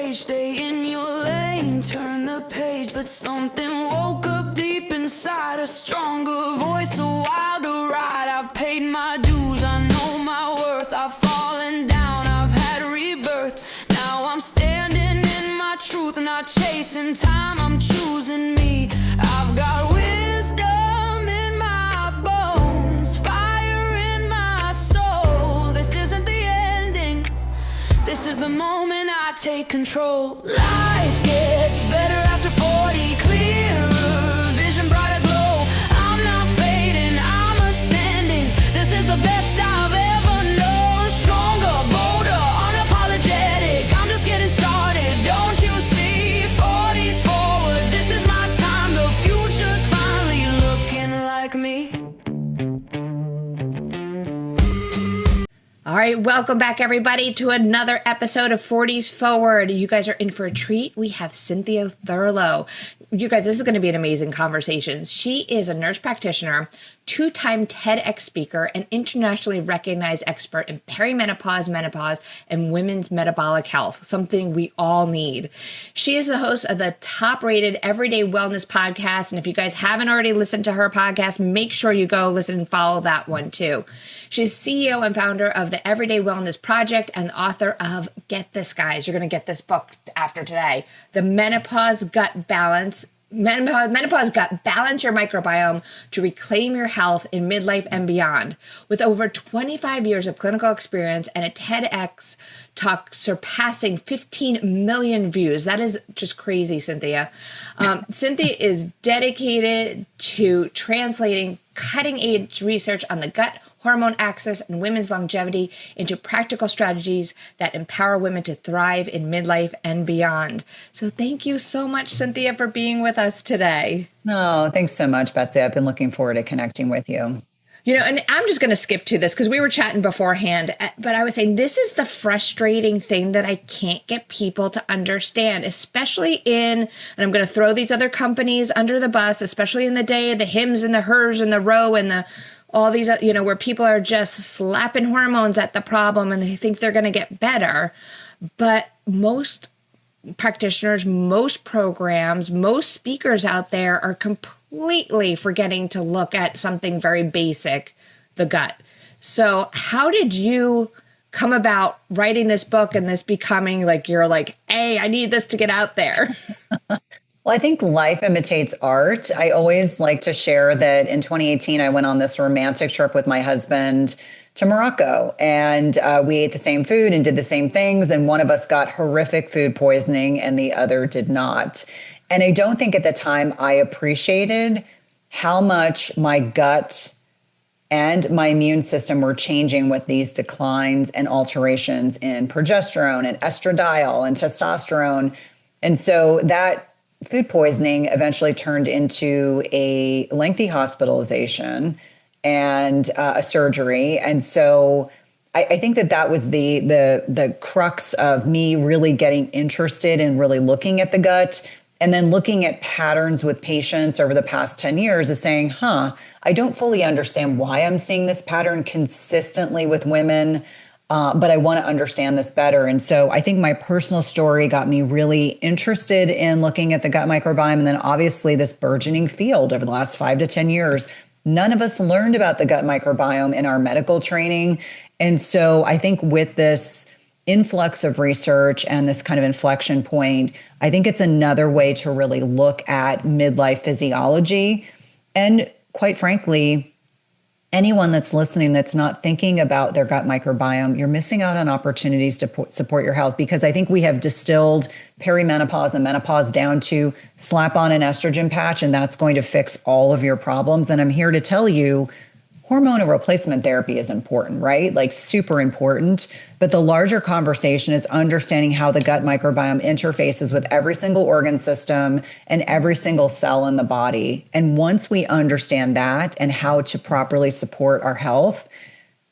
rage, stay in your lane, turn the page, but something woke up deep inside, a stronger voice, a wilder ride. I've paid my dues, I know my worth, I've fallen down, I've had rebirth. Now I'm standing in my truth, not chasing time, I'm choosing me. I've got wisdom in my bones, fire in my soul. This isn't the ending, this is the moment I take control. Life gets better after 40, clearer vision, brighter glow. I'm not fading, I'm ascending. This is the best I've ever known. Stronger, bolder, unapologetic. I'm just getting started, don't you see? 40's forward, this is my time. The future's finally looking like me. All right, welcome back, everybody, to another episode of 40s Forward. You guys are in for a treat. We have Cynthia Thurlow. You guys, this is going to be an amazing conversation. She is a nurse practitioner, two-time TEDx speaker, and internationally recognized expert in perimenopause, menopause, and women's metabolic health, something we all need. She is the host of the top-rated Everyday Wellness podcast, and if you guys haven't already listened to her podcast, make sure you go listen and follow that one too. She's CEO and founder of the Everyday Wellness Project and author of, get this, guys, you're going to get this book after today, the Menopause Gut Balance. Menopause Gut Balance Your Microbiome to Reclaim Your Health in Midlife and Beyond. With over 25 years of clinical experience and a TEDx talk surpassing 15 million views. That is just crazy, Cynthia. Cynthia is dedicated to translating cutting-edge research on the gut hormone axis and women's longevity into practical strategies that empower women to thrive in midlife and beyond. So thank you so much, Cynthia, for being with us today. No, thanks so much, Betsy. I've been looking forward to connecting with you. You know, and I'm just going to skip to this because we were chatting beforehand, but I was saying this is the frustrating thing that I can't get people to understand, especially and I'm going to throw these other companies under the bus, especially in the day of the Hims and the Hers and the Row and all these, where people are just slapping hormones at the problem and they think they're going to get better. But most practitioners, most programs, most speakers out there are completely forgetting to look at something very basic, the gut. So how did you come about writing this book and this becoming hey, I need this to get out there? Well, I think life imitates art. I always like to share that in 2018, I went on this romantic trip with my husband to Morocco, and we ate the same food and did the same things. And one of us got horrific food poisoning and the other did not. And I don't think at the time I appreciated how much my gut and my immune system were changing with these declines and alterations in progesterone and estradiol and testosterone. And so that food poisoning eventually turned into a lengthy hospitalization and a surgery. And so I think that was the crux of me really getting interested in really looking at the gut and then looking at patterns with patients over the past 10 years is saying, I don't fully understand why I'm seeing this pattern consistently with women. But I want to understand this better. And so I think my personal story got me really interested in looking at the gut microbiome. And then obviously this burgeoning field over the last 5 to 10 years, none of us learned about the gut microbiome in our medical training. And so I think with this influx of research and this kind of inflection point, I think it's another way to really look at midlife physiology. And quite frankly, anyone that's listening that's not thinking about their gut microbiome, you're missing out on opportunities to support your health, because I think we have distilled perimenopause and menopause down to slap on an estrogen patch and that's going to fix all of your problems. And I'm here to tell you, hormonal replacement therapy is important, right? Like super important. But the larger conversation is understanding how the gut microbiome interfaces with every single organ system and every single cell in the body. And once we understand that and how to properly support our health,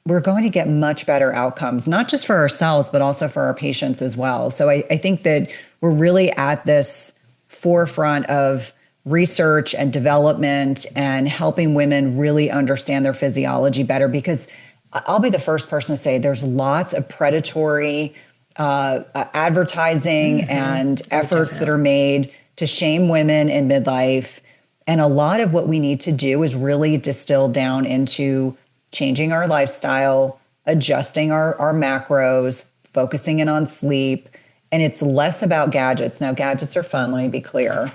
we're going to get much better outcomes, not just for ourselves, but also for our patients as well. So I think that we're really at this forefront of research and development and helping women really understand their physiology better, because I'll be the first person to say there's lots of predatory advertising and efforts that are made to shame women in midlife. And a lot of what we need to do is really distill down into changing our lifestyle, adjusting our macros, focusing in on sleep. And it's less about gadgets. Now, gadgets are fun, let me be clear.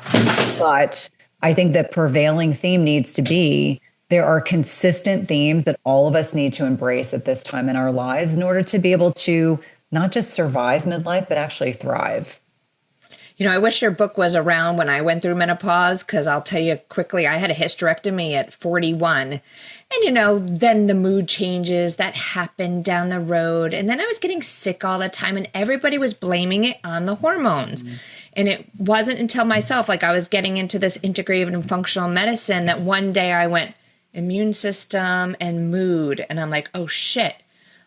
But I think the prevailing theme needs to be there are consistent themes that all of us need to embrace at this time in our lives in order to be able to not just survive midlife, but actually thrive. You know, I wish your book was around when I went through menopause, because I'll tell you quickly, I had a hysterectomy at 41. And, you know, then the mood changes that happened down the road. And then I was getting sick all the time and everybody was blaming it on the hormones. And it wasn't until myself, like I was getting into this integrative and functional medicine, that one day I went immune system and mood. And I'm like, oh shit.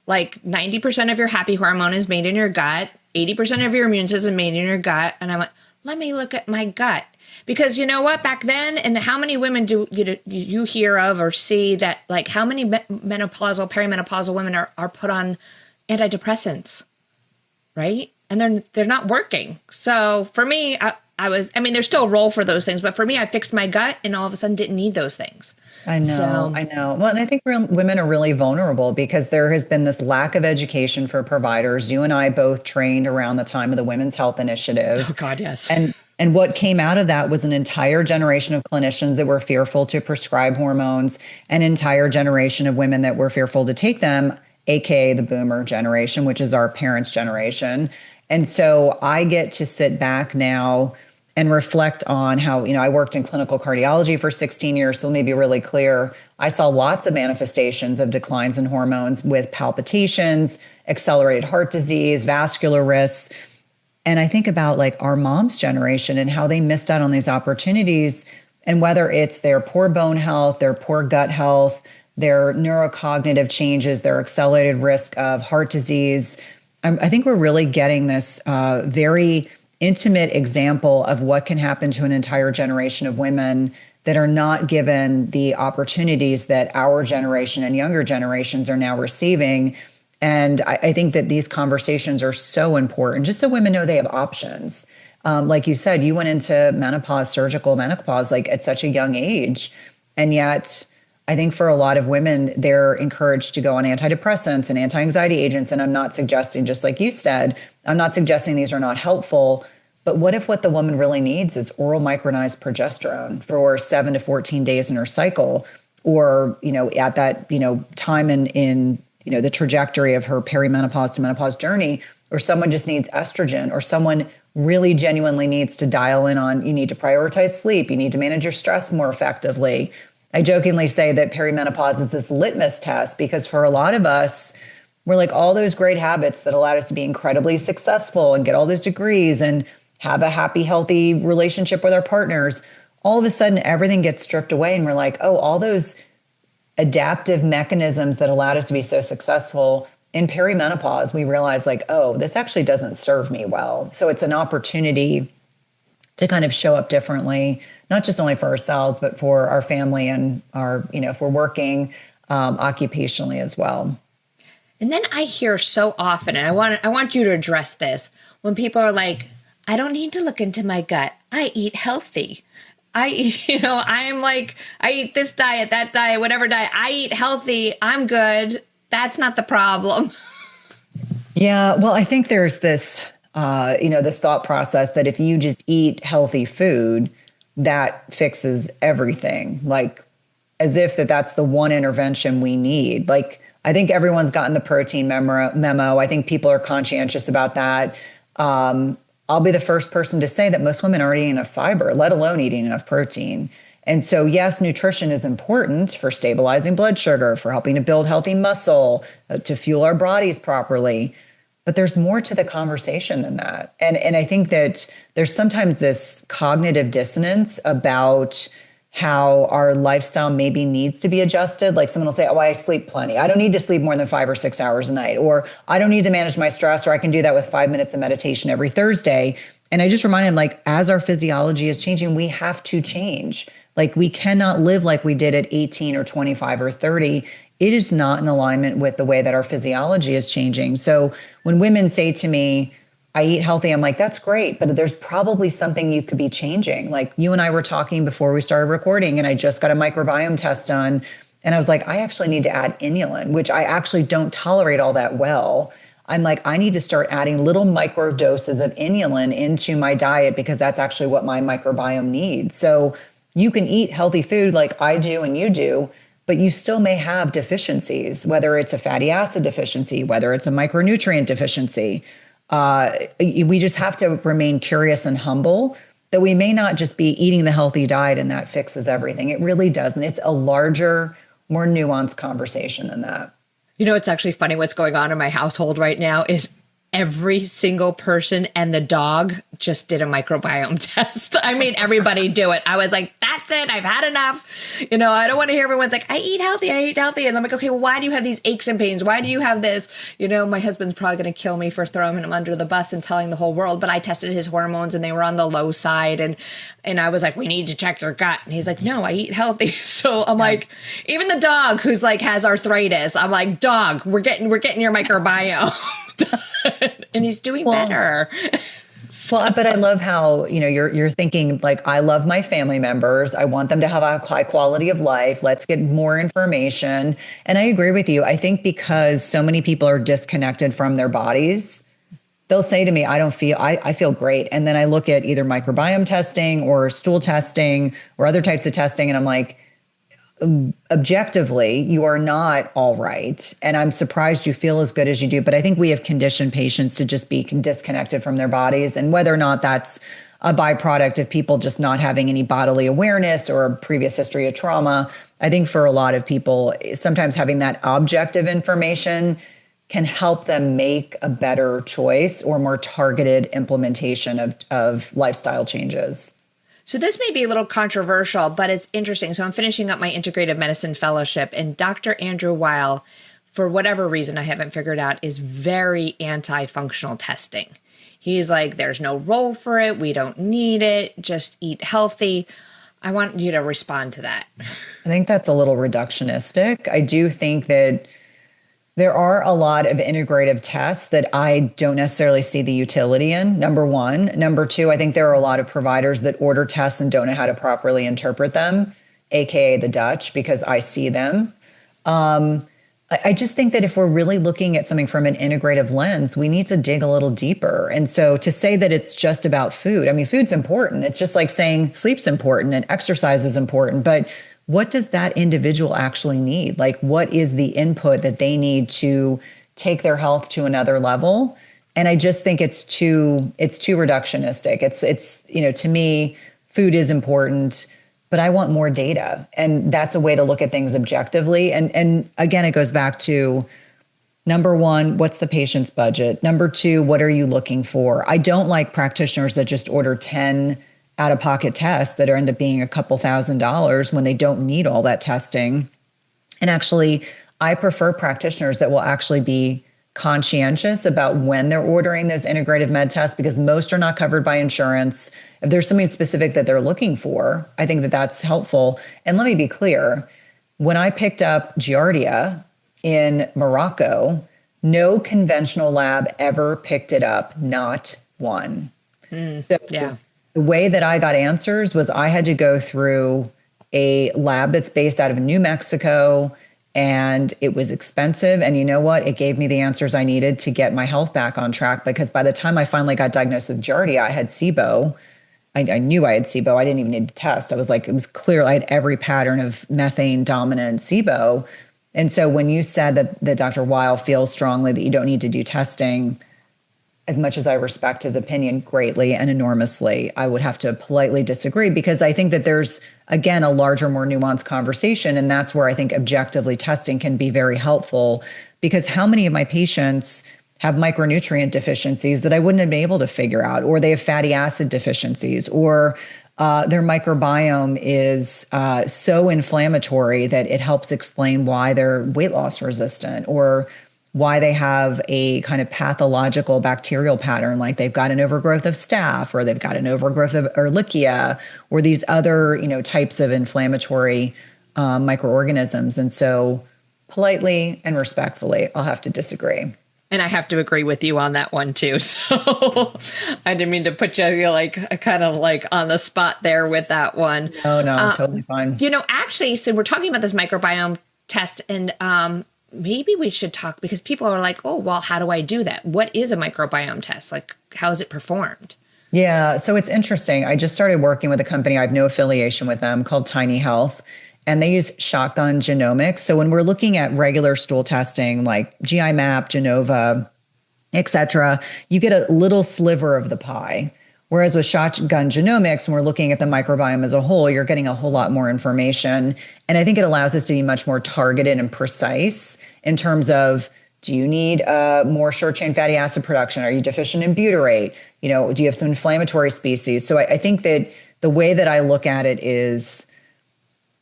Like 90% of your happy hormone is made in your gut. 80% of your immune system is made in your gut. And I went, let me look at my gut. Because you know what, back then, and how many women do you hear of or see that, like how many menopausal, perimenopausal women are put on antidepressants, right? And they're not working. So for me, I mean, there's still a role for those things, but for me, I fixed my gut and all of a sudden didn't need those things. I know. Well, and I think women are really vulnerable because there has been this lack of education for providers. You and I both trained around the time of the Women's Health Initiative. Oh God, yes. And what came out of that was an entire generation of clinicians that were fearful to prescribe hormones, an entire generation of women that were fearful to take them, AKA the boomer generation, which is our parents' generation. And so I get to sit back now and reflect on how, I worked in clinical cardiology for 16 years. So let me be really clear. I saw lots of manifestations of declines in hormones with palpitations, accelerated heart disease, vascular risks. And I think about like our mom's generation and how they missed out on these opportunities, and whether it's their poor bone health, their poor gut health, their neurocognitive changes, their accelerated risk of heart disease. I think we're really getting this very intimate example of what can happen to an entire generation of women that are not given the opportunities that our generation and younger generations are now receiving. And I think that these conversations are so important, just so women know they have options. Like you said, you went into menopause, surgical menopause, like at such a young age. And yet I think for a lot of women, they're encouraged to go on antidepressants and anti-anxiety agents. And I'm not suggesting, just like you said, I'm not suggesting these are not helpful. But what if what the woman really needs is oral micronized progesterone for 7 to 14 days in her cycle, or, at that, time in the trajectory of her perimenopause to menopause journey, or someone just needs estrogen, or someone really genuinely needs to dial in on, you need to prioritize sleep, you need to manage your stress more effectively. I jokingly say that perimenopause is this litmus test, because for a lot of us, we're like all those great habits that allowed us to be incredibly successful and get all those degrees and have a happy, healthy relationship with our partners. All of a sudden, everything gets stripped away. And we're like, oh, all those adaptive mechanisms that allowed us to be so successful in perimenopause, we realize like, oh, this actually doesn't serve me well. So it's an opportunity to kind of show up differently, not just only for ourselves, but for our family and our, if we're working occupationally as well. And then I hear so often, and I want you to address this, when people are like, I don't need to look into my gut. I eat healthy. I'm like, I eat this diet, that diet, whatever diet. I eat healthy. I'm good. That's not the problem. Yeah. Well, I think there's this, this thought process that if you just eat healthy food, that fixes everything. Like as if that's the one intervention we need. Like, I think everyone's gotten the protein memo. I think people are conscientious about that. I'll be the first person to say that most women aren't eating enough fiber, let alone eating enough protein. And so, yes, nutrition is important for stabilizing blood sugar, for helping to build healthy muscle, to fuel our bodies properly. But there's more to the conversation than that. And I think that there's sometimes this cognitive dissonance about how our lifestyle maybe needs to be adjusted. Like someone will say, oh, I sleep plenty. I don't need to sleep more than 5 or 6 hours a night, or I don't need to manage my stress, or I can do that with 5 minutes of meditation every Thursday. And I just remind them, like, as our physiology is changing, we have to change. Like we cannot live like we did at 18 or 25 or 30 it is not in alignment with the way that our physiology is changing. So when women say to me, I eat healthy, I'm like, that's great, but there's probably something you could be changing. Like you and I were talking before we started recording, and I just got a microbiome test done. And I was like, I actually need to add inulin, which I actually don't tolerate all that well. I'm like, I need to start adding little micro doses of inulin into my diet because that's actually what my microbiome needs. So you can eat healthy food like I do and you do, but you still may have deficiencies, whether it's a fatty acid deficiency, whether it's a micronutrient deficiency. We just have to remain curious and humble that we may not just be eating the healthy diet and that fixes everything. It really doesn't. It's a larger, more nuanced conversation than that. You know, it's actually funny what's going on in my household right now is every single person and the dog just did a microbiome test. I made everybody do it. I was like, that's it. I've had enough. You know, I don't want to hear everyone's like, I eat healthy. And I'm like, okay, well, why do you have these aches and pains? Why do you have this? You know, my husband's probably going to kill me for throwing him under the bus and telling the whole world, but I tested his hormones and they were on the low side. And I was like, we need to check your gut. And he's like, no, I eat healthy. So I'm like, even the dog who's like has arthritis, I'm like, dog, we're getting your microbiome. And he's doing better. Well, but I love how, you know, you're thinking like, I love my family members. I want them to have a high quality of life. Let's get more information. And I agree with you. I think because so many people are disconnected from their bodies, they'll say to me, I feel great. And then I look at either microbiome testing or stool testing or other types of testing. And I'm like, objectively, you are not all right. And I'm surprised you feel as good as you do. But I think we have conditioned patients to just be disconnected from their bodies. And whether or not that's a byproduct of people just not having any bodily awareness or a previous history of trauma, I think for a lot of people, sometimes having that objective information can help them make a better choice or more targeted implementation of lifestyle changes. So this may be a little controversial, but it's interesting. So I'm finishing up my integrative medicine fellowship, and Dr. Andrew Weil, for whatever reason I haven't figured out, is very anti-functional testing. He's like, there's no role for it. We don't need it. Just eat healthy. I want you to respond to that. I think that's a little reductionistic. I do think that there are a lot of integrative tests that I don't necessarily see the utility in, number one. Number two, I think there are a lot of providers that order tests and don't know how to properly interpret them, AKA the Dutch, because I see them. I just think that if we're really looking at something from an integrative lens, we need to dig a little deeper. And so to say that it's just about food, I mean, food's important. It's just like saying sleep's important and exercise is important, but what does that individual actually need? Like, what is the input that they need to take their health to another level? And I just think it's too reductionistic. It's you know, to me, food is important, but I want more data. And that's a way to look at things objectively. And again, it goes back to number one, what's the patient's budget? Number two, what are you looking for? I don't like practitioners that just order 10 out-of-pocket tests that end up being a couple $1,000s when they don't need all that testing. And actually, I prefer practitioners that will actually be conscientious about when they're ordering those integrative med tests, because most are not covered by insurance. If there's something specific that they're looking for, I think that that's helpful. And let me be clear, when I picked up Giardia in Morocco, no conventional lab ever picked it up, not one. Yeah. The way that I got answers was I had to go through a lab that's based out of New Mexico, and it was expensive. And you know what? It gave me the answers I needed to get my health back on track, because by the time I finally got diagnosed with Giardia, I had SIBO. I knew I had SIBO. I didn't even need to test. I was like, it was clear I had every pattern of methane dominant SIBO. And so when you said that Dr. Weil feels strongly that you don't need to do testing, as much as I respect his opinion greatly and enormously, I would have to politely disagree, because I think that there's, again, a larger, more nuanced conversation. And that's where I think objectively testing can be very helpful, because how many of my patients have micronutrient deficiencies that I wouldn't have been able to figure out, or they have fatty acid deficiencies, or their microbiome is so inflammatory that it helps explain why they're weight loss resistant, or why they have a kind of pathological bacterial pattern, like they've got an overgrowth of staph, or they've got an overgrowth of Ehrlichia, or these other, types of inflammatory microorganisms. And so politely and respectfully, I'll have to disagree. And I have to agree with you on that one too. So I didn't mean to put you like kind of like on the spot there with that one. No, totally fine. Actually, so we're talking about this microbiome test, and maybe we should talk, because people are like, oh, well, how do I do that? What is a microbiome test? Like, how is it performed? Yeah, so it's interesting. I just started working with a company. I have no affiliation with them, called Tiny Health. And they use shotgun genomics. So when we're looking at regular stool testing like GI map, Genova, et cetera, you get a little sliver of the pie. Whereas with shotgun genomics, when we're looking at the microbiome as a whole, you're getting a whole lot more information. And I think it allows us to be much more targeted and precise in terms of, do you need more short-chain fatty acid production? Are you deficient in butyrate? Do you have some inflammatory species? So I think that the way that I look at it is,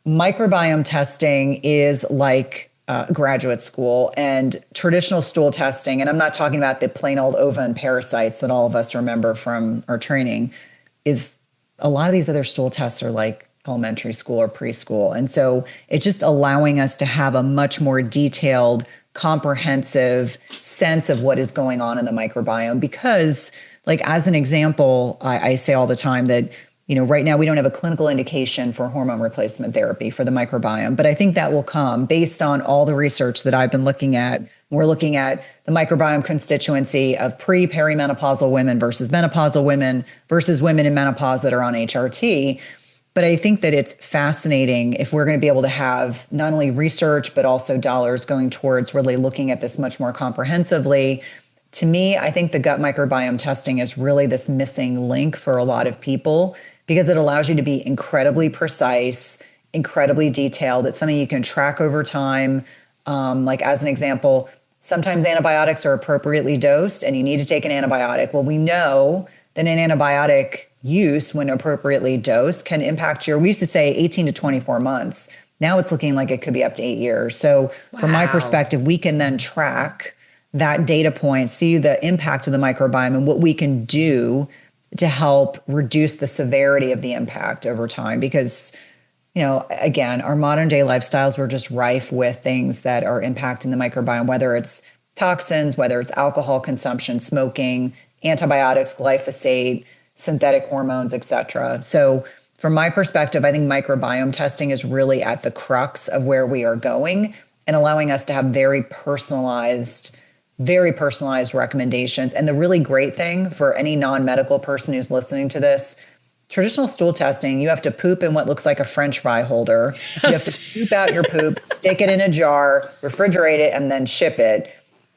microbiome testing is like graduate school, and traditional stool testing, and I'm not talking about the plain old ova and parasites that all of us remember from our training, is a lot of these other stool tests are like elementary school or preschool. And so it's just allowing us to have a much more detailed, comprehensive sense of what is going on in the microbiome. Because, like, as an example, I say all the time that right now we don't have a clinical indication for hormone replacement therapy for the microbiome, but I think that will come based on all the research that I've been looking at. We're looking at the microbiome constituency of perimenopausal women versus menopausal women versus women in menopause that are on HRT. But I think that it's fascinating if we're going to be able to have not only research, but also dollars going towards really looking at this much more comprehensively. To me, I think the gut microbiome testing is really this missing link for a lot of people, because it allows you to be incredibly precise, incredibly detailed. It's something you can track over time. Like, as an example, sometimes antibiotics are appropriately dosed and you need to take an antibiotic. Well, we know that an antibiotic use, when appropriately dosed, can impact we used to say 18 to 24 months. Now it's looking like it could be up to 8 years. So from my perspective, we can then track that data point, see the impact of the microbiome and what we can do to help reduce the severity of the impact over time. Because, again, our modern day lifestyles were just rife with things that are impacting the microbiome, whether it's toxins, whether it's alcohol consumption, smoking, antibiotics, glyphosate, synthetic hormones, et cetera. So from my perspective, I think microbiome testing is really at the crux of where we are going, and allowing us to have very personalized recommendations. And the really great thing for any non-medical person who's listening to this, traditional stool testing, you have to poop in what looks like a French fry holder. Yes. You have to poop out your poop, stick it in a jar, refrigerate it, and then ship it.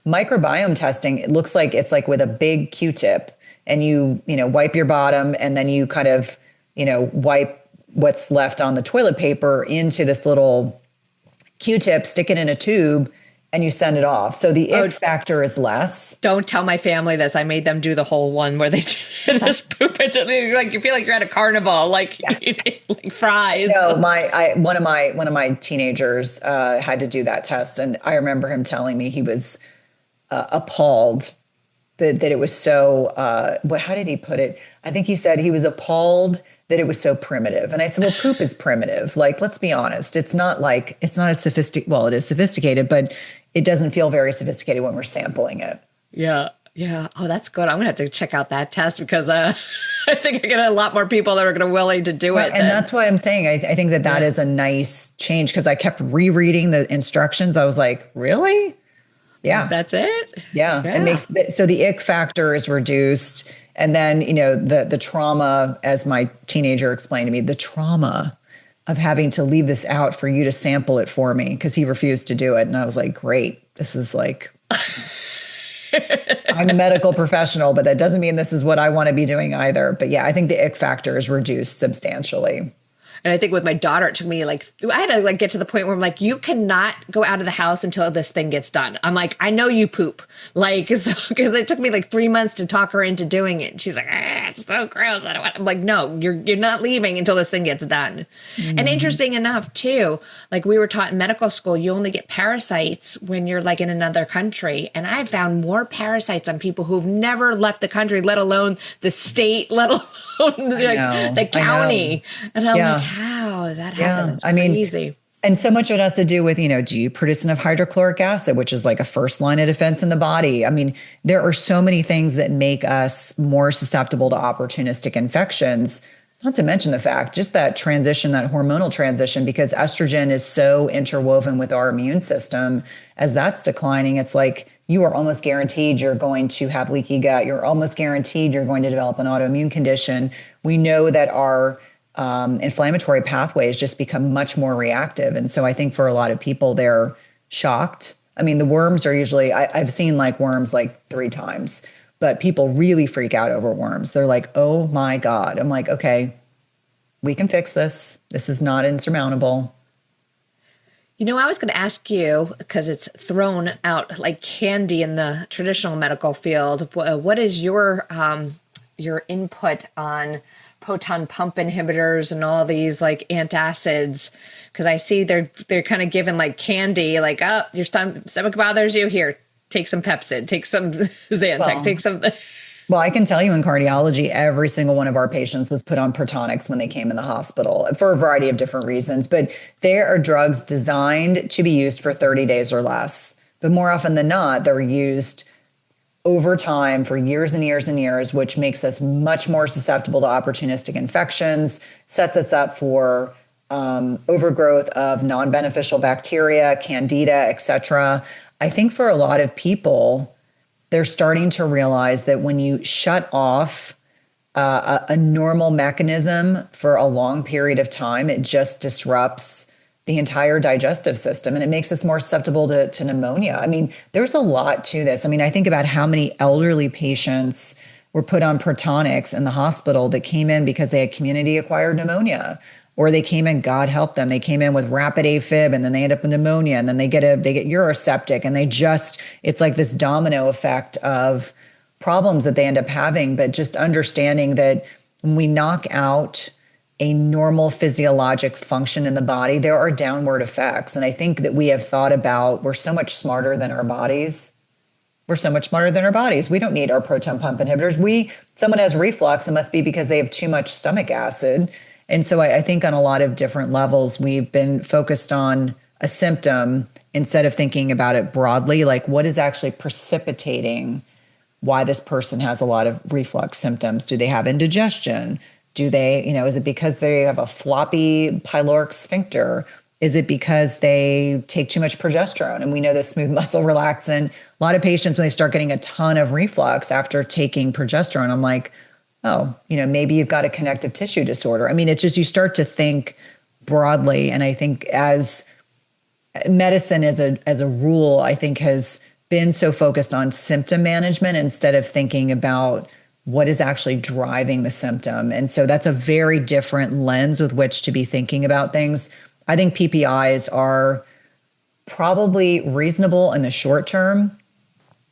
Microbiome testing, it looks like it's like with a big Q-tip, and you wipe your bottom, and then you kind of, wipe what's left on the toilet paper into this little Q-tip, stick it in a tube, and you send it off. So the ick factor is less. Don't tell my family this. I made them do the whole one where they just poop into, like, you feel like you're at a carnival, like, like fries. No, one of my teenagers had to do that test, and I remember him telling me he was appalled that it was so. How did he put it? I think he said he was appalled that it was so primitive. And I said, well, poop is primitive. Like, let's be honest. It's not as sophisticated. Well, it is sophisticated, but it doesn't feel very sophisticated when we're sampling it. Yeah. Yeah. Oh, that's good. I'm going to have to check out that test, because I think I get a lot more people that are going to willing to do it. And that's why I'm saying, I think that is a nice change, because I kept rereading the instructions. I was like, really? Yeah. That's it? Yeah. It makes, so the ick factor is reduced. And then, the trauma, as my teenager explained to me, the trauma of having to leave this out for you to sample it for me, because he refused to do it. And I was like, great, this is like, I'm a medical professional, but that doesn't mean this is what I want to be doing either. But yeah, I think the ick factor is reduced substantially. And I think with my daughter, it took me I had to get to the point where I'm like, you cannot go out of the house until this thing gets done. I'm like, I know you poop. Because it took me 3 months to talk her into doing it. And she's like, it's so gross. I'm like, no, you're not leaving until this thing gets done. Mm-hmm. And interesting enough too, we were taught in medical school, you only get parasites when you're in another country. And I found more parasites on people who've never left the country, let alone the state, let alone the county. And I'm like, how does that happen? That's crazy. And so much of it has to do with, do you produce enough hydrochloric acid, which is like a first line of defense in the body? I mean, there are so many things that make us more susceptible to opportunistic infections, not to mention the fact, just that transition, that hormonal transition, because estrogen is so interwoven with our immune system. As that's declining, it's like you are almost guaranteed you're going to have leaky gut. You're almost guaranteed you're going to develop an autoimmune condition. We know that our inflammatory pathways just become much more reactive. And so I think for a lot of people, they're shocked. I mean, the worms are usually, I've seen like worms like 3 times, but people really freak out over worms. They're like, oh my God. I'm like, okay, we can fix this. This is not insurmountable. I was going to ask you, because it's thrown out like candy in the traditional medical field, what is your input on proton pump inhibitors and all these like antacids? Because I see they're kind of given like candy, like, oh, your stomach bothers you, here, take some Pepsid, take some Zantac, take some. Well, I can tell you in cardiology, every single one of our patients was put on Protonics when they came in the hospital for a variety of different reasons. But they are drugs designed to be used for 30 days or less. But more often than not, they're used over time for years and years and years, which makes us much more susceptible to opportunistic infections, sets us up for overgrowth of non-beneficial bacteria, candida, et cetera. I think for a lot of people, they're starting to realize that when you shut off a normal mechanism for a long period of time, it just disrupts the entire digestive system, and it makes us more susceptible to pneumonia. I mean, there's a lot to this. I mean, I think about how many elderly patients were put on Protonics in the hospital that came in because they had community-acquired pneumonia, or they came in, God help them, they came in with rapid AFib, and then they end up with pneumonia, and then they get uroseptic, and it's like this domino effect of problems that they end up having. But just understanding that when we knock out a normal physiologic function in the body, there are downward effects. And I think that we have thought about, we're so much smarter than our bodies. We're so much smarter than our bodies. We don't need our proton pump inhibitors. Someone has reflux, it must be because they have too much stomach acid. And so I think on a lot of different levels, we've been focused on a symptom instead of thinking about it broadly, like what is actually precipitating why this person has a lot of reflux symptoms. Do they have indigestion? Do they, is it because they have a floppy pyloric sphincter? Is it because they take too much progesterone? And we know the smooth muscle relaxant. A lot of patients, when they start getting a ton of reflux after taking progesterone, I'm like, oh, maybe you've got a connective tissue disorder. I mean, it's just, you start to think broadly. And I think as medicine as a rule, I think has been so focused on symptom management instead of thinking about what is actually driving the symptom. And so that's a very different lens with which to be thinking about things. I think PPIs are probably reasonable in the short term.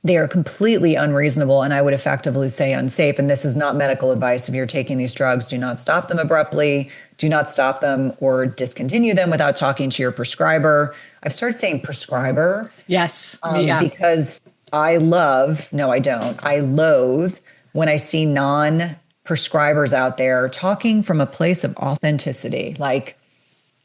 They are completely unreasonable, and I would effectively say unsafe. And this is not medical advice. If you're taking these drugs, do not stop them abruptly. Do not stop them or discontinue them without talking to your prescriber. I've started saying prescriber. Yes. Because I loathe when I see non-prescribers out there talking from a place of authenticity. Like,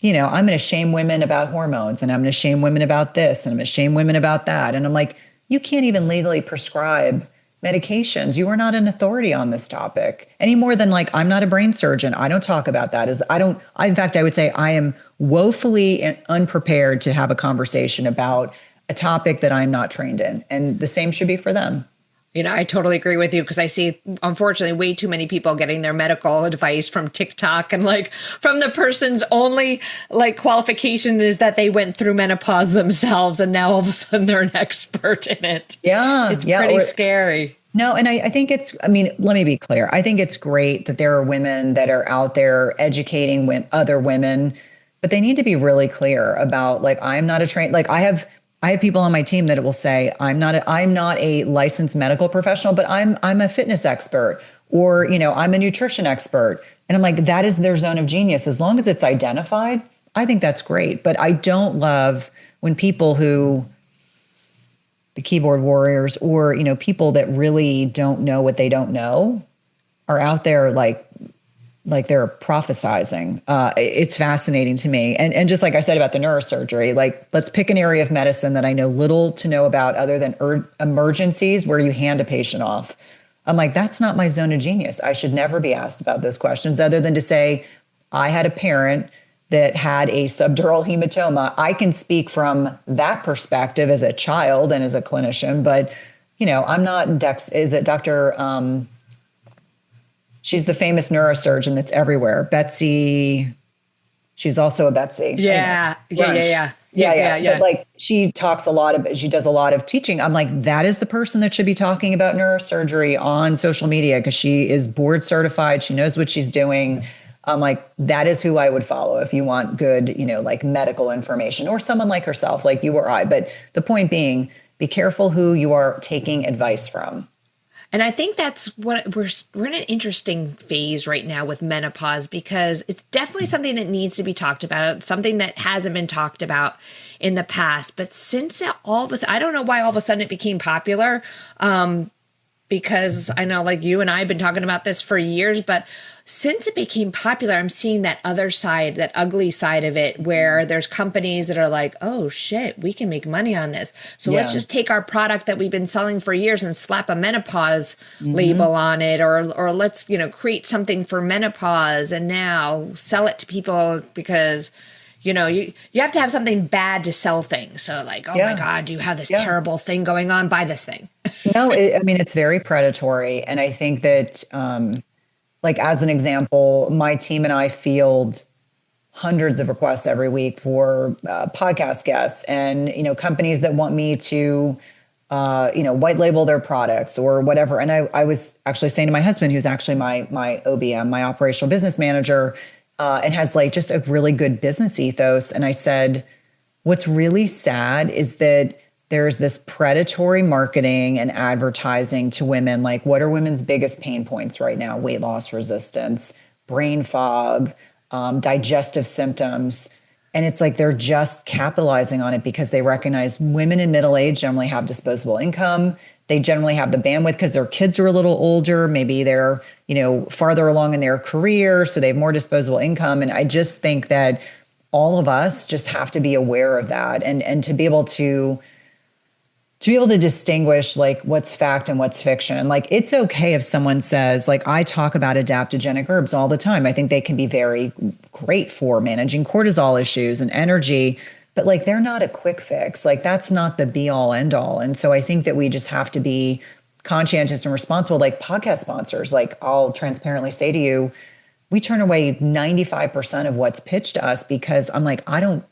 I'm going to shame women about hormones, and I'm going to shame women about this, and I'm going to shame women about that. And I'm like, you can't even legally prescribe medications. You are not an authority on this topic any more than like, I'm not a brain surgeon. I don't talk about that. In fact, I would say I am woefully unprepared to have a conversation about a topic that I'm not trained in. And the same should be for them. I totally agree with you, because I see, unfortunately, way too many people getting their medical advice from TikTok, and like from the person's only like qualification is that they went through menopause themselves, and now all of a sudden they're an expert in it. Yeah. It's pretty scary. No, and I think let me be clear. I think it's great that there are women that are out there educating other women, but they need to be really clear about, like, I'm not a trained, like I have people on my team that will say, I'm not a licensed medical professional, but I'm a fitness expert, or, I'm a nutrition expert. And I'm like, that is their zone of genius. As long as it's identified, I think that's great. But I don't love when people the keyboard warriors, or, people that really don't know what they don't know, are out there like like they're prophesizing. It's fascinating to me. And just like I said about the neurosurgery, like let's pick an area of medicine that I know little to know about other than emergencies where you hand a patient off. I'm like, that's not my zone of genius. I should never be asked about those questions other than to say, I had a parent that had a subdural hematoma. I can speak from that perspective as a child and as a clinician, but I'm not is it Dr. She's the famous neurosurgeon that's everywhere. Betsy, she's also a Betsy. Yeah. Yeah. But like she does a lot of teaching. I'm like, that is the person that should be talking about neurosurgery on social media because she is board certified. She knows what she's doing. I'm like, that is who I would follow if you want good, like medical information or someone like herself, like you or I. But the point being, be careful who you are taking advice from. And I think that's what we're in an interesting phase right now with menopause because it's definitely something that needs to be talked about, something that hasn't been talked about in the past. But since all of a sudden, I don't know why all of a sudden it became popular, because I know like you and I have been talking about this for years, but since it became popular, I'm seeing that other side, that ugly side of it, where there's companies that are like, oh shit, we can make money on this. So let's just take our product that we've been selling for years and slap a menopause label on it, or let's, create something for menopause and now sell it to people because, you have to have something bad to sell things. So like, oh my God, you have this terrible thing going on, buy this thing. No, it's very predatory. And I think that, like as an example, my team and I field hundreds of requests every week for podcast guests and, companies that want me to, white label their products or whatever. And I was actually saying to my husband, who's actually my OBM, my operational business manager, and has like just a really good business ethos. And I said, what's really sad is that there's this predatory marketing and advertising to women. Like, what are women's biggest pain points right now? Weight loss resistance, brain fog, digestive symptoms. And it's like they're just capitalizing on it because they recognize women in middle age generally have disposable income. They generally have the bandwidth because their kids are a little older. Maybe they're, farther along in their career, so they have more disposable income. And I just think that all of us just have to be aware of that and to be able to distinguish like what's fact and what's fiction. Like it's okay if someone says, like I talk about adaptogenic herbs all the time. I think they can be very great for managing cortisol issues and energy, but like they're not a quick fix. Like that's not the be all end all. And so I think that we just have to be conscientious and responsible, like podcast sponsors. Like I'll transparently say to you, we turn away 95% of what's pitched to us because I'm like,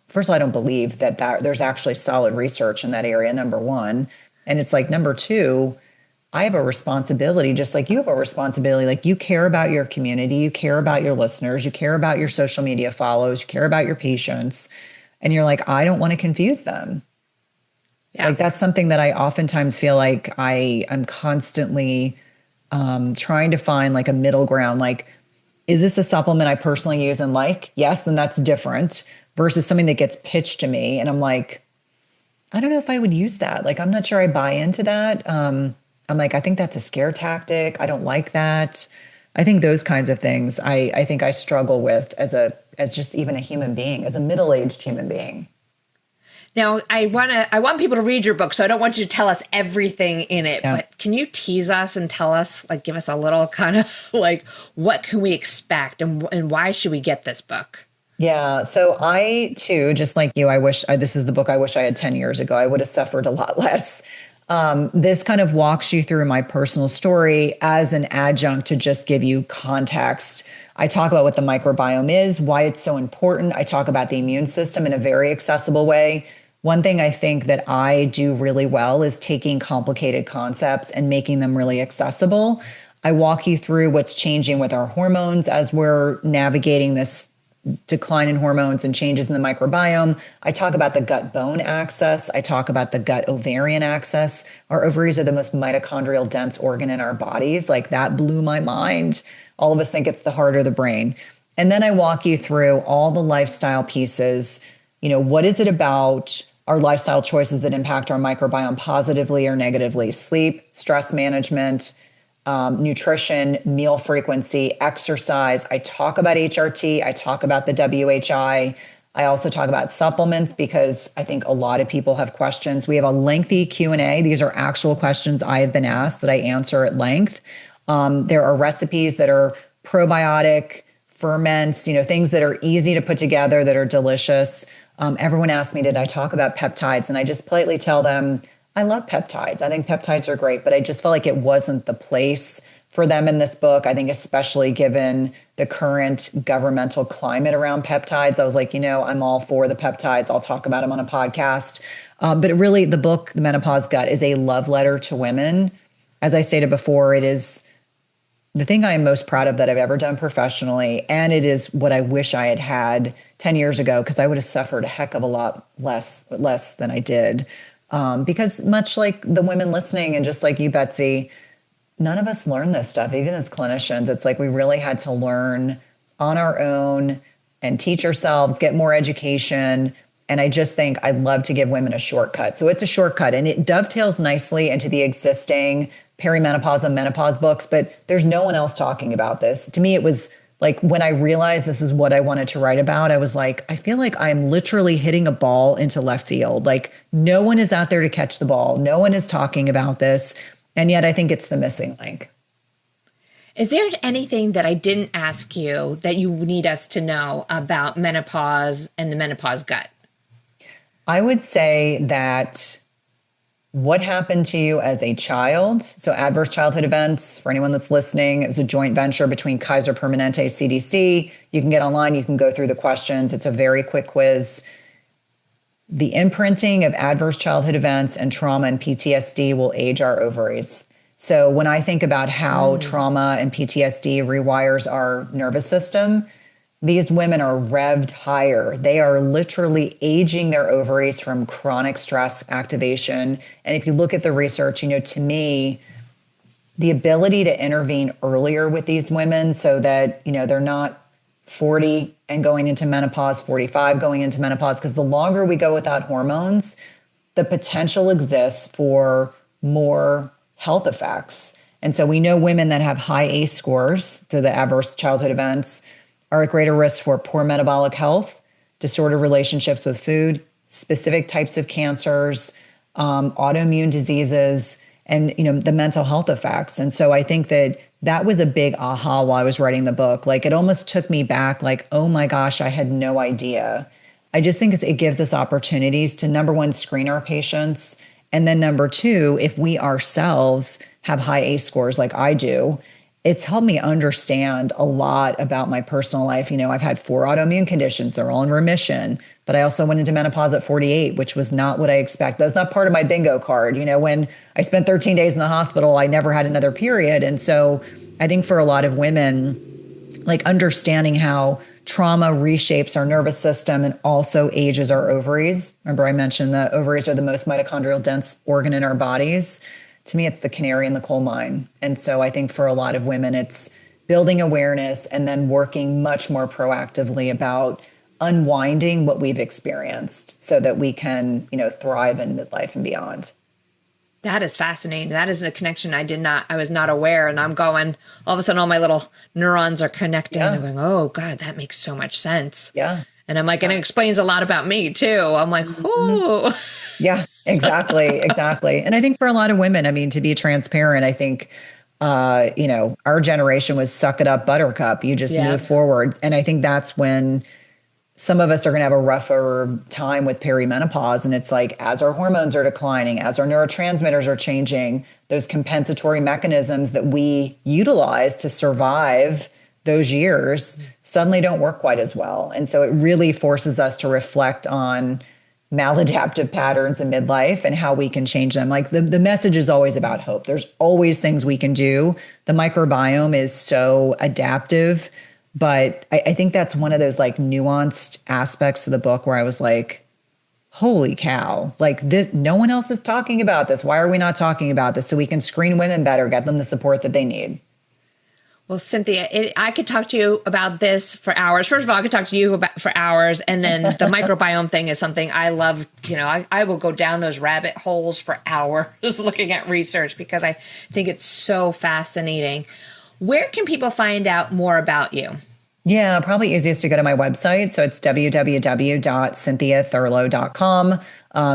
first of all, I don't believe that there's actually solid research in that area, number one. And it's like, number two, I have a responsibility, just like you have a responsibility. Like you care about your community, you care about your listeners, you care about your social media follows, you care about your patients. And you're like, I don't want to confuse them. Yeah. Like that's something that I oftentimes feel like I'm constantly trying to find like a middle ground. Like, is this a supplement I personally use and like? Yes, then that's different versus something that gets pitched to me. And I'm like, I don't know if I would use that. Like, I'm not sure I buy into that. I'm like, I think that's a scare tactic. I don't like that. I think those kinds of things I think I struggle with as just even a human being, as a middle-aged human being. Now, I want people to read your book, so I don't want you to tell us everything in it, but can you tease us and tell us, like, give us a little kind of like, what can we expect and why should we get this book? Yeah. So I too, just like you, this is the book I wish I had 10 years ago. I would have suffered a lot less. This kind of walks you through my personal story as an adjunct to just give you context. I talk about what the microbiome is, why it's so important. I talk about the immune system in a very accessible way. One thing I think that I do really well is taking complicated concepts and making them really accessible. I walk you through what's changing with our hormones as we're navigating this decline in hormones and changes in the microbiome. I talk about the gut-bone axis. I talk about the gut-ovarian axis. Our ovaries are the most mitochondrial dense organ in our bodies. Like that blew my mind. All of us think it's the heart or the brain. And then I walk you through all the lifestyle pieces. What is it about our lifestyle choices that impact our microbiome positively or negatively? Sleep, stress management, nutrition, meal frequency, exercise. I talk about HRT. I talk about the WHI. I also talk about supplements because I think a lot of people have questions. We have a lengthy Q&A. These are actual questions I have been asked that I answer at length. There are recipes that are probiotic, ferments, things that are easy to put together that are delicious. Everyone asks me, did I talk about peptides? And I just politely tell them, I love peptides. I think peptides are great, but I just felt like it wasn't the place for them in this book. I think especially given the current governmental climate around peptides, I was like, I'm all for the peptides. I'll talk about them on a podcast. But really, the book, The Menopause Gut, is a love letter to women. As I stated before, it is the thing I am most proud of that I've ever done professionally. And it is what I wish I had had 10 years ago, because I would have suffered a heck of a lot less than I did. Because much like the women listening and just like you, Betsy, none of us learn this stuff, even as clinicians. It's like we really had to learn on our own and teach ourselves, get more education. And I just think I'd love to give women a shortcut. So it's a shortcut and it dovetails nicely into the existing perimenopause and menopause books, but there's no one else talking about this. To me, it was like when I realized this is what I wanted to write about, I was like, I feel like I'm literally hitting a ball into left field. Like no one is out there to catch the ball. No one is talking about this. And yet I think it's the missing link. Is there anything that I didn't ask you that you need us to know about menopause and the menopause gut? I would say that what happened to you as a child, so adverse childhood events, for anyone that's listening, it was a joint venture between Kaiser Permanente, CDC. You can get online, you can go through the questions. It's a very quick quiz. The imprinting of adverse childhood events and trauma and PTSD will age our ovaries. So when I think about how trauma and PTSD rewires our nervous system, these women are revved higher. They are literally aging their ovaries from chronic stress activation. And if you look at the research, to me, the ability to intervene earlier with these women so that, they're not 40 and going into menopause, 45 going into menopause, because the longer we go without hormones, the potential exists for more health effects. And so we know women that have high ACE scores, so the adverse childhood events, are at greater risk for poor metabolic health, disordered relationships with food, specific types of cancers, autoimmune diseases, and the mental health effects. And so I think that was a big aha while I was writing the book. Like it almost took me back, like, oh my gosh, I had no idea. I just think it gives us opportunities to, number one, screen our patients. And then number two, if we ourselves have high ACE scores like I do, it's helped me understand a lot about my personal life. I've had 4 autoimmune conditions. They're all in remission. But I also went into menopause at 48, which was not what I expected. That was not part of my bingo card. When I spent 13 days in the hospital, I never had another period. And so I think for a lot of women, like understanding how trauma reshapes our nervous system and also ages our ovaries. Remember I mentioned the ovaries are the most mitochondrial dense organ in our bodies. To me, it's the canary in the coal mine. And so I think for a lot of women, it's building awareness and then working much more proactively about unwinding what we've experienced so that we can, thrive in midlife and beyond. That is fascinating. That is a connection I was not aware. And I'm going, all of a sudden, all my little neurons are connecting. Yeah. And I'm going, oh God, that makes so much sense. Yeah. And I'm like, and it explains a lot about me too. I'm like, oh. Yeah, exactly. Exactly. And I think for a lot of women, to be transparent, I think, our generation was suck it up, buttercup. You just move forward. And I think that's when some of us are going to have a rougher time with perimenopause. And it's like, as our hormones are declining, as our neurotransmitters are changing, those compensatory mechanisms that we utilize to survive those years suddenly don't work quite as well. And so it really forces us to reflect on maladaptive patterns in midlife and how we can change them. Like the message is always about hope. There's always things we can do. The microbiome is so adaptive, but I think that's one of those like nuanced aspects of the book where I was like, holy cow, like this, no one else is talking about this. Why are we not talking about this? So we can screen women better, get them the support that they need. Well, Cynthia, I could talk to you about this for hours. First of all, I could talk to you about for hours. And then the microbiome thing is something I love. You know, I will go down those rabbit holes for hours looking at research because I think it's so fascinating. Where can people find out more about you? Yeah, probably easiest to go to my website. So it's www.cynthiathurlow.com.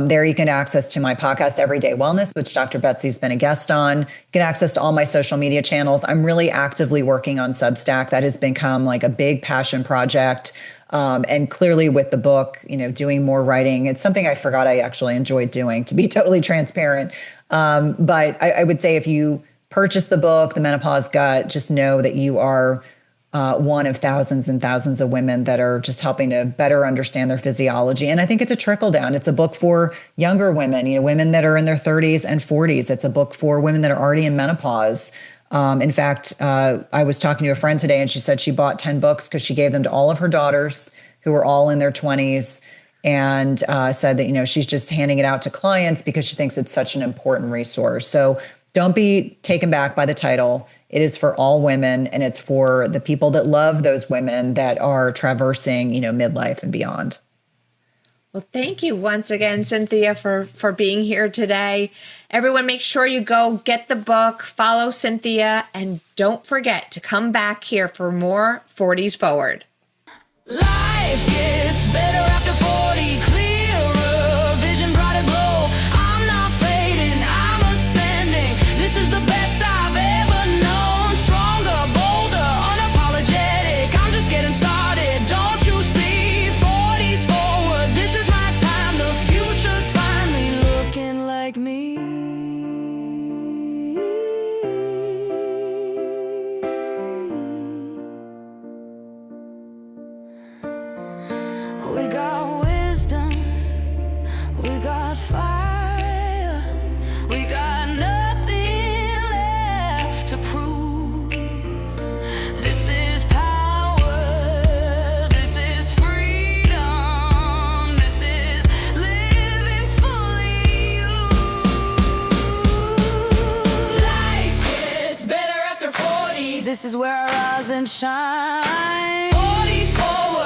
There you can access to my podcast, Everyday Wellness, which Dr. Betsy's been a guest on. You get access to all my social media channels. I'm really actively working on Substack. That has become like a big passion project. And clearly with the book, you know, doing more writing, it's something I forgot I actually enjoyed doing, to be totally transparent. But I would say if you purchase the book, The Menopause Gut, just know that you are one of thousands and thousands of women that are just helping to better understand their physiology. And I think it's a trickle down. It's a book for younger women, you know, women that are in their 30s and 40s. It's a book for women that are already in menopause. In fact, I was talking to a friend today and she said she bought 10 books because she gave them to all of her daughters who were all in their 20s, and said that, you know, she's just handing it out to clients because she thinks it's such an important resource. So don't be taken back by the title. It is for all women, and it's for the people that love those women that are traversing, you know, midlife and beyond. Well, thank you once again, Cynthia, for being here today. Everyone, make sure you go get the book, follow Cynthia, and don't forget to come back here for more 40s Forward. Life gets better after 40, clearer, vision, brighter glow. I'm not fading, I'm ascending. This is the best I've ever known. Stronger, bolder, unapologetic. I'm just getting started, don't you see? 40s forward, this is my time. The future's finally looking like me. We got wisdom, we got fire, we got nothing left to prove. This is power, this is freedom, this is living fully you. Life gets better after 40, this is where I rise and shine. 40s forward.